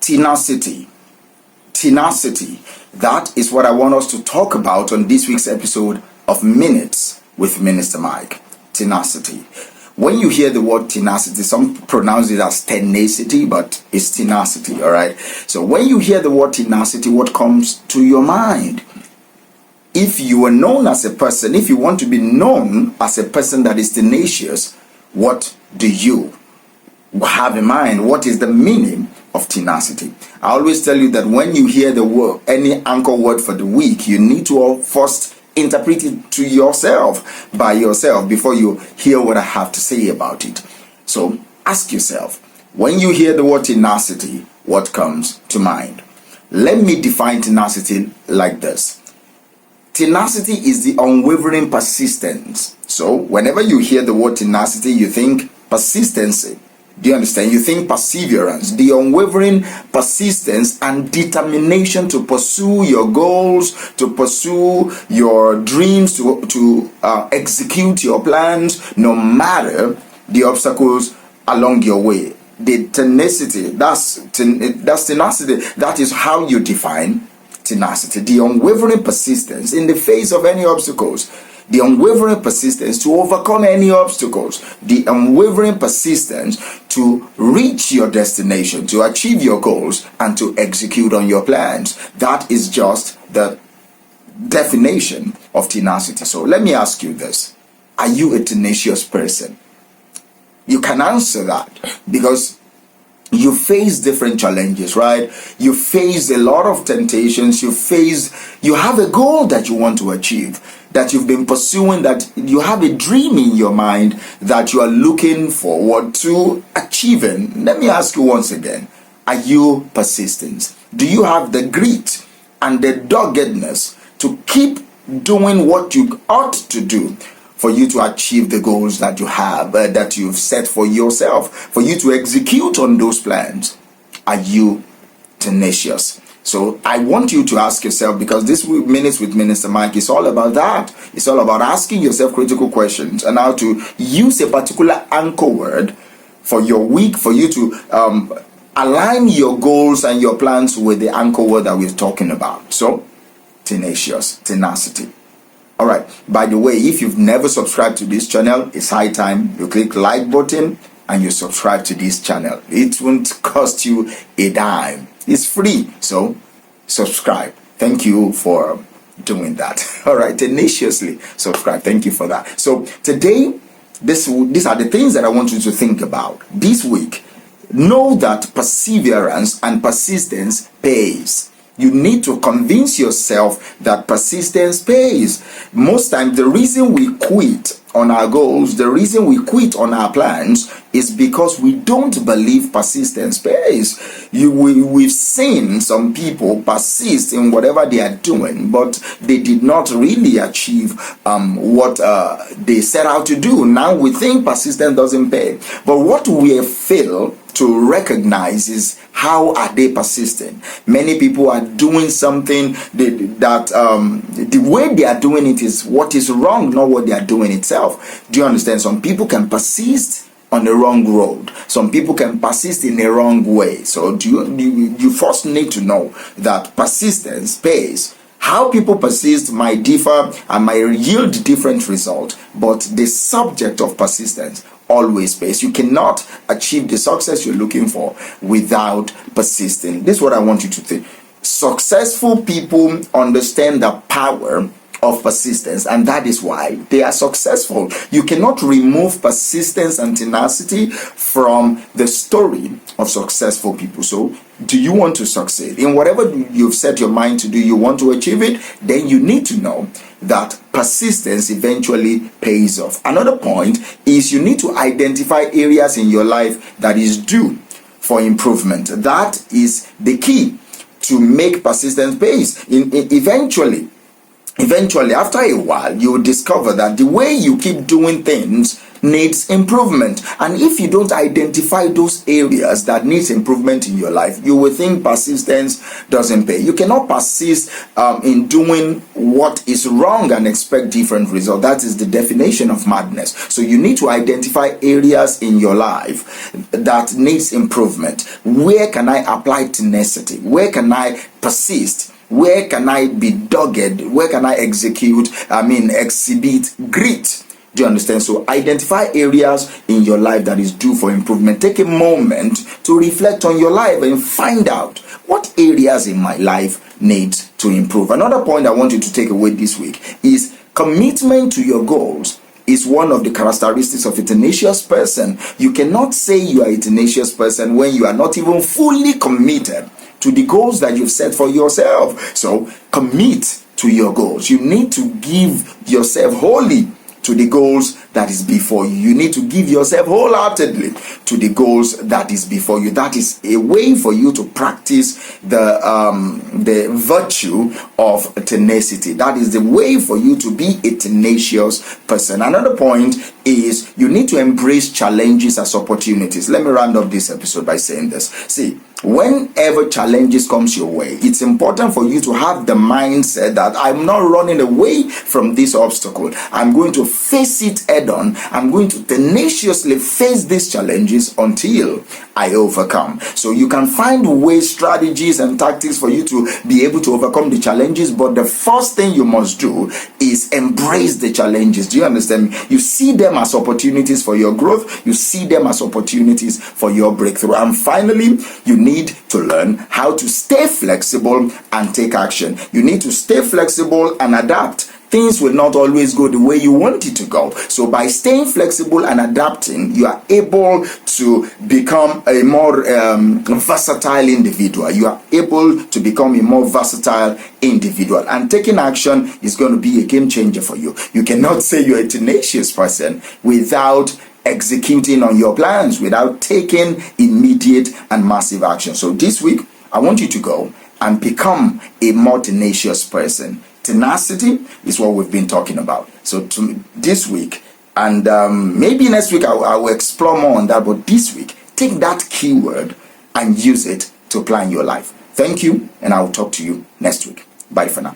Tenacity. Tenacity. That is what I want us to talk about on this week's episode of Minutes with MinistaMike. Tenacity. When you hear the word tenacity, some pronounce it as tenacity, but it's tenacity, all right? So when you hear the word tenacity, what comes to your mind? If you are known as a person, if you want to be known as a person that is tenacious, what do you have in mind? What is the meaning of tenacity? I always tell you that when you hear the word, any anchor word for the week, you need to first interpret it to yourself, by yourself, before you hear what I have to say about it. So ask yourself, when you hear the word tenacity, what comes to mind? Let me define tenacity like this. Tenacity is the unwavering persistence. So whenever you hear the word tenacity, you think persistency. Do you understand? You think perseverance, the unwavering persistence and determination to pursue your goals, to pursue your dreams, to execute your plans, no matter the obstacles along your way. The tenacity, that's tenacity. That is how you define tenacity. The unwavering persistence in the face of any obstacles. The unwavering persistence to overcome any obstacles. The unwavering persistence to reach your destination, to achieve your goals, and to execute on your plans. That is just the definition of tenacity. So let me ask you this. Are you a tenacious person? You can answer that because you face different challenges, right? You face a lot of temptations. You have a goal that you want to achieve, that you've been pursuing, that you have a dream in your mind that you are looking forward to achieving. Let me ask you once again, are you persistent? Do you have the grit and the doggedness to keep doing what you ought to do for you to achieve the goals that you have, that you've set for yourself, for you to execute on those plans? Are you tenacious? So I want you to ask yourself, because this Minutes with MinistaMike is all about that. It's all about asking yourself critical questions and how to use a particular anchor word for your week, for you to align your goals and your plans with the anchor word that we're talking about. So, tenacious, tenacity. All right. By the way, if you've never subscribed to this channel, it's high time you click like button and you subscribe to this channel. It won't cost you a dime. It's free. So subscribe. Thank you for doing that. All right. Tenaciously subscribe. Thank you for that. So today, these are the things that I want you to think about this week. Know that perseverance and persistence pays. You need to convince yourself that persistence pays. Most times, the reason we quit on our goals, the reason we quit on our plans is because we don't believe persistence pays. We've seen some people persist in whatever they are doing, but they did not really achieve what they set out to do. Now we think persistence doesn't pay. But what we fail to recognize is, how are they persisting? Many people are doing something that the way they are doing it is what is wrong, not what they are doing itself. Do you understand? Some people can persist on the wrong road. Some people can persist in the wrong way. So you first need to know that persistence pays. How people persist might differ and might yield different results, but the subject of persistence always pays. You cannot achieve the success you're looking for without persisting. This is what I want you to think. Successful people understand the power of persistence, and that is why they are successful. You cannot remove persistence and tenacity from the story of successful people. So do you want to succeed in whatever you've set your mind to do? You want to achieve it? Then you need to know that persistence eventually pays off. Another point is, you need to identify areas in your life that is due for improvement. That is the key to make persistence pays. Eventually, after a while, you will discover that the way you keep doing things needs improvement. And if you don't identify those areas that needs improvement in your life, you will think persistence doesn't pay. You cannot persist in doing what is wrong and expect different results. That is the definition of madness. So you need to identify areas in your life that needs improvement. Where can I apply tenacity? Where can I persist? Where can I be dogged? Where can I exhibit grit? Do you understand? So identify areas in your life that is due for improvement. Take a moment to reflect on your life and find out what areas in my life need to improve. Another point I want you to take away this week is commitment to your goals is one of the characteristics of a tenacious person. You cannot say you are a tenacious person when you are not even fully committed to the goals that you've set for yourself. So commit to your goals. You need to give yourself wholly to the goals that is before you. You need to give yourself wholeheartedly to the goals that is before you. That is a way for you to practice the virtue of tenacity. That is the way for you to be a tenacious person. Another point is you need to embrace challenges as opportunities. Let me round up this episode by saying this. See, whenever challenges comes your way, it's important for you to have the mindset that I'm not running away from this obstacle. I'm going to face it head on. I'm going to tenaciously face these challenges until I overcome. So you can find ways, strategies, and tactics for you to be able to overcome the challenges. But the first thing you must do is embrace the challenges. Do you understand me? You see them as opportunities for your growth. You see them as opportunities for your breakthrough. And finally, you need to learn how to stay flexible and take action. You need to stay flexible and adapt. Things will not always go the way you want it to go. So by staying flexible and adapting, you are able to become a more versatile individual. You are able to become a more versatile individual. And taking action is going to be a game changer for you. You cannot say you're a tenacious person without executing on your plans, without taking immediate and massive action. So this week, I want you to go and become a more tenacious person. Tenacity is what we've been talking about. So this week, and maybe next week I will explore more on that, but this week, take that keyword and use it to plan your life. Thank you, and I will talk to you next week. Bye for now.